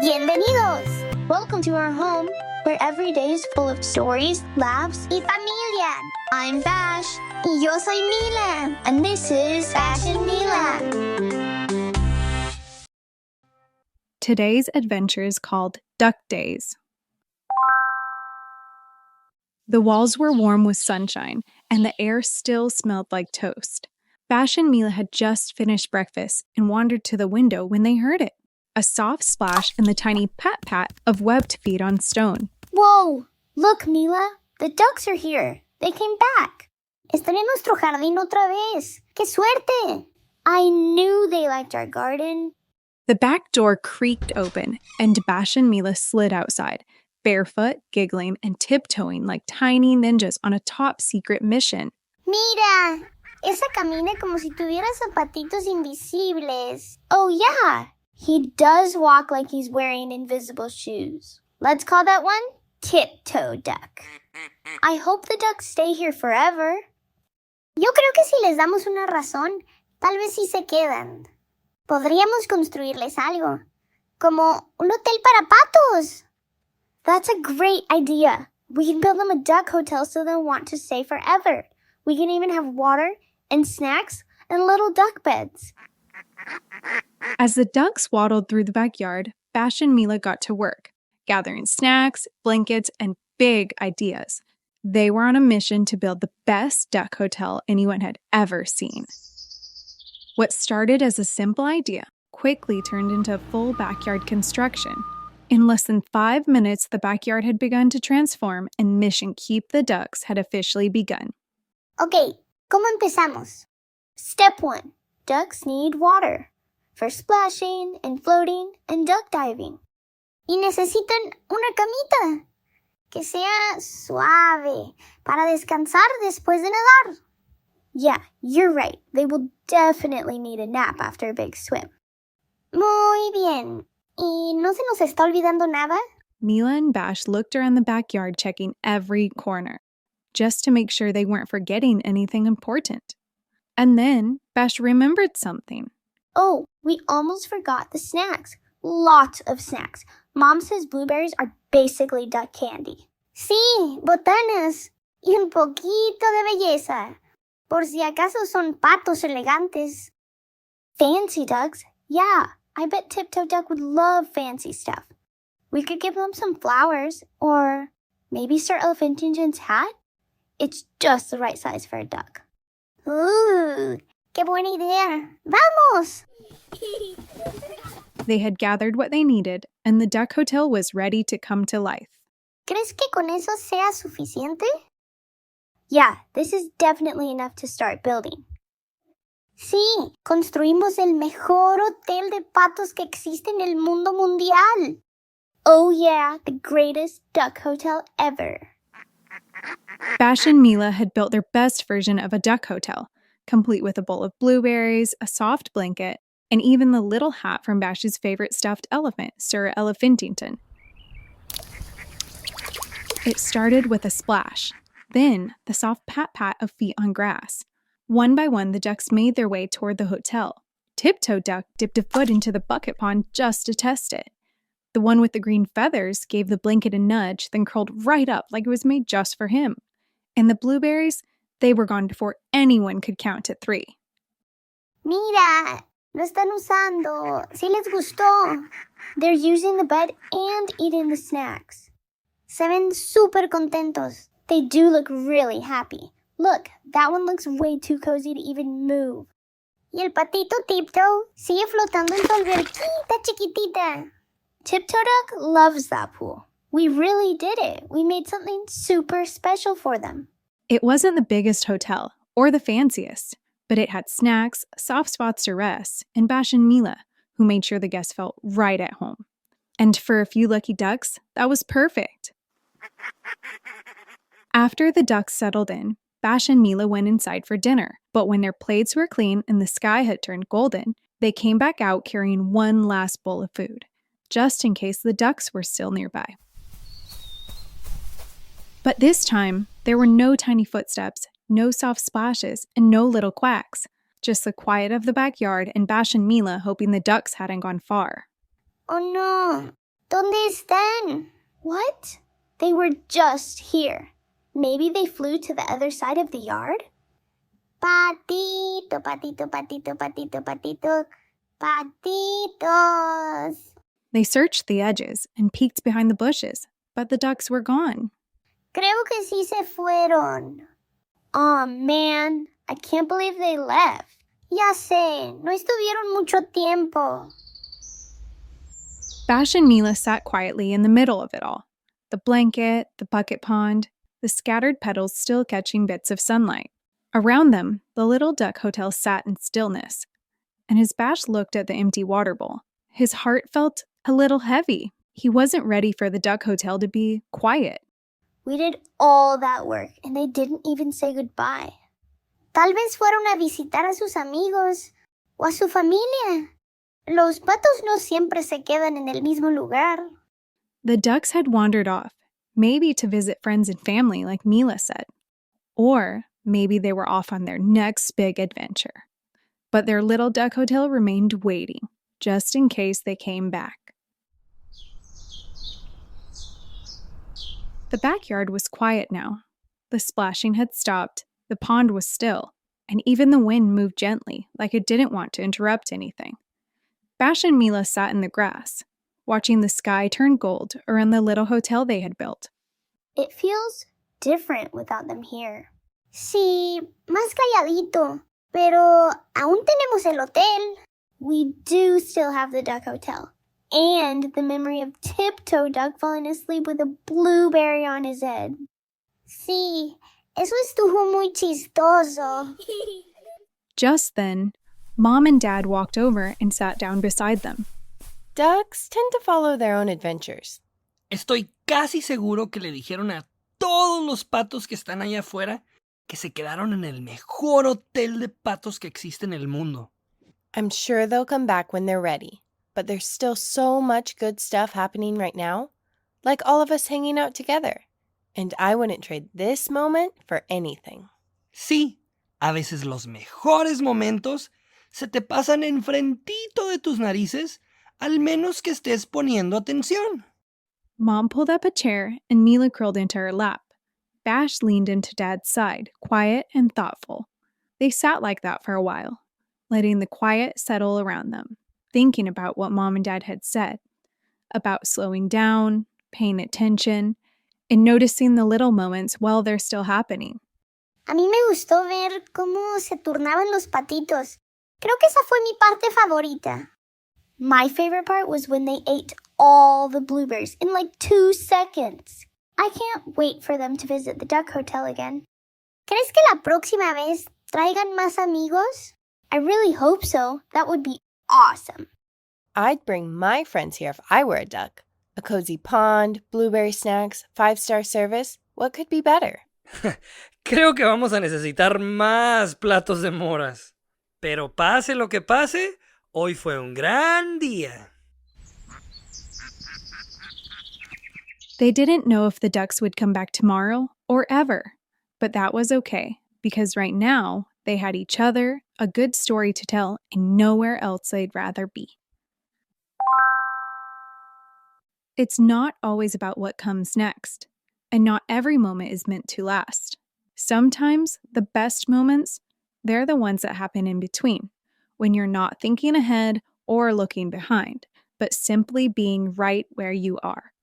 Bienvenidos! Welcome to our home, where every day is full of stories, laughs, y familia. I'm Bash. Y yo soy Mila. And this is Bash and Mila. Today's adventure is called Duck Days. The walls were warm with sunshine, and the air still smelled like toast. Bash and Mila had just finished breakfast and wandered to the window when they heard it. A soft splash and the tiny pat-pat of webbed feet on stone. Whoa! Look, Mila. The ducks are here. They came back. Están en nuestro jardín otra vez. ¡Qué suerte! I knew they liked our garden. The back door creaked open, and Bash and Mila slid outside, barefoot, giggling, and tiptoeing like tiny ninjas on a top-secret mission. Mira! Esa camina como si tuviera zapatitos invisibles. Oh, yeah! He does walk like he's wearing invisible shoes. Let's call that one Tiptoe Duck. I hope the ducks stay here forever. Yo creo que si les damos una razón, tal vez sí se quedan. Podríamos construirles algo, como un hotel para patos. That's a great idea. We can build them a duck hotel so they'll want to stay forever. We can even have water and snacks and little duck beds. As the ducks waddled through the backyard, Bash and Mila got to work, gathering snacks, blankets, and big ideas. They were on a mission to build the best duck hotel anyone had ever seen. What started as a simple idea quickly turned into full backyard construction. In less than 5 minutes, the backyard had begun to transform, and Mission Keep the Ducks had officially begun. Okay, ¿cómo empezamos? Step 1. Ducks need water for splashing and floating and duck diving. Y necesitan una camita que sea suave para descansar después de nadar. Yeah, you're right. They will definitely need a nap after a big swim. Muy bien. ¿Y no se nos está olvidando nada? Mila and Bash looked around the backyard, checking every corner, just to make sure they weren't forgetting anything important. And then Bash remembered something. Oh, we almost forgot the snacks. Lots of snacks. Mom says blueberries are basically duck candy. Sí, botanas. Y un poquito de belleza. Por si acaso son patos elegantes. Fancy ducks? Yeah, I bet Tiptoe Duck would love fancy stuff. We could give them some flowers, or maybe Sir Elephantinton's hat. It's just the right size for a duck. Ooh, qué buena idea. ¡Vamos! They had gathered what they needed, and the duck hotel was ready to come to life. ¿Crees que con eso sea suficiente? Yeah, this is definitely enough to start building. Sí, construimos el mejor hotel de patos que existe en el mundo mundial. Oh yeah, the greatest duck hotel ever. Bash and Mila had built their best version of a duck hotel, complete with a bowl of blueberries, a soft blanket, and even the little hat from Bash's favorite stuffed elephant, Sir Elephantinton. It started with a splash, then the soft pat-pat of feet on grass. One by one, the ducks made their way toward the hotel. Tiptoe Duck dipped a foot into the bucket pond just to test it. The one with the green feathers gave the blanket a nudge, then curled right up like it was made just for him. And the blueberries, they were gone before anyone could count to 3. Mira, lo están usando. Sí les gustó. They're using the bed and eating the snacks. Se ven súper contentos. They do look really happy. Look, that one looks way too cozy to even move. Y el patito Tiptoe sigue flotando en tu alberquita chiquitita. Tiptoe Duck loves that pool. We really did it. We made something super special for them. It wasn't the biggest hotel, or the fanciest, but it had snacks, soft spots to rest, and Bash and Mila, who made sure the guests felt right at home. And for a few lucky ducks, that was perfect. After the ducks settled in, Bash and Mila went inside for dinner, but when their plates were clean and the sky had turned golden, they came back out carrying one last bowl of food, just in case the ducks were still nearby. But this time, there were no tiny footsteps, no soft splashes, and no little quacks, just the quiet of the backyard and Bash and Mila hoping the ducks hadn't gone far. Oh no, ¿Dónde están? What? They were just here. Maybe they flew to the other side of the yard? Patito, patito, patito, patito, patito, patitos. They searched the edges and peeked behind the bushes, but the ducks were gone. Creo que sí se fueron. Oh, man, I can't believe they left. Ya sé, no estuvieron mucho tiempo. Bash and Mila sat quietly in the middle of it all. The blanket, the bucket pond, the scattered petals still catching bits of sunlight. Around them, the little duck hotel sat in stillness. And as Bash looked at the empty water bowl, his heart felt a little heavy. He wasn't ready for the duck hotel to be quiet. We did all that work, and they didn't even say goodbye. Tal vez fueron a visitar a sus amigos o a su familia. Los patos no siempre se quedan en el mismo lugar. The ducks had wandered off, maybe to visit friends and family, like Mila said. Or maybe they were off on their next big adventure. But their little duck hotel remained waiting, just in case they came back. The backyard was quiet now. The splashing had stopped, the pond was still, and even the wind moved gently, like it didn't want to interrupt anything. Bash and Mila sat in the grass, watching the sky turn gold around the little hotel they had built. It feels different without them here. Sí, más calladito, pero aún tenemos el hotel. We do still have the duck hotel. And the memory of Tiptoe Duck falling asleep with a blueberry on his head. Sí, eso estuvo muy chistoso. Just then, Mom and Dad walked over and sat down beside them. Ducks tend to follow their own adventures. Estoy casi seguro que le dijeron a todos los patos que están allá afuera que se quedaron en el mejor hotel de patos que existe en el mundo. I'm sure they'll come back when they're ready, but there's still so much good stuff happening right now, like all of us hanging out together. And I wouldn't trade this moment for anything. Sí, a veces los mejores momentos se te pasan enfrentito de tus narices, al menos que estés poniendo atención. Mom pulled up a chair and Mila curled into her lap. Bash leaned into Dad's side, quiet and thoughtful. They sat like that for a while, letting the quiet settle around them, thinking about what Mom and Dad had said, about slowing down, paying attention, and noticing the little moments while they're still happening. A mí me gustó ver cómo se turnaban los patitos. Creo que esa fue mi parte favorita. My favorite part was when they ate all the blueberries in like 2 seconds. I can't wait for them to visit the duck hotel again. ¿Crees que la próxima vez traigan más amigos? I really hope so. That would be awesome. I'd bring my friends here if I were a duck. A cozy pond, blueberry snacks, 5-star service. What could be better? Creo que vamos a necesitar más platos de moras. Pero pase lo que pase, hoy fue un gran día. They didn't know if the ducks would come back tomorrow or ever, but that was okay, because right now they had each other, a good story to tell, and nowhere else they'd rather be. It's not always about what comes next, and not every moment is meant to last. Sometimes the best moments, they're the ones that happen in between, when you're not thinking ahead or looking behind, but simply being right where you are.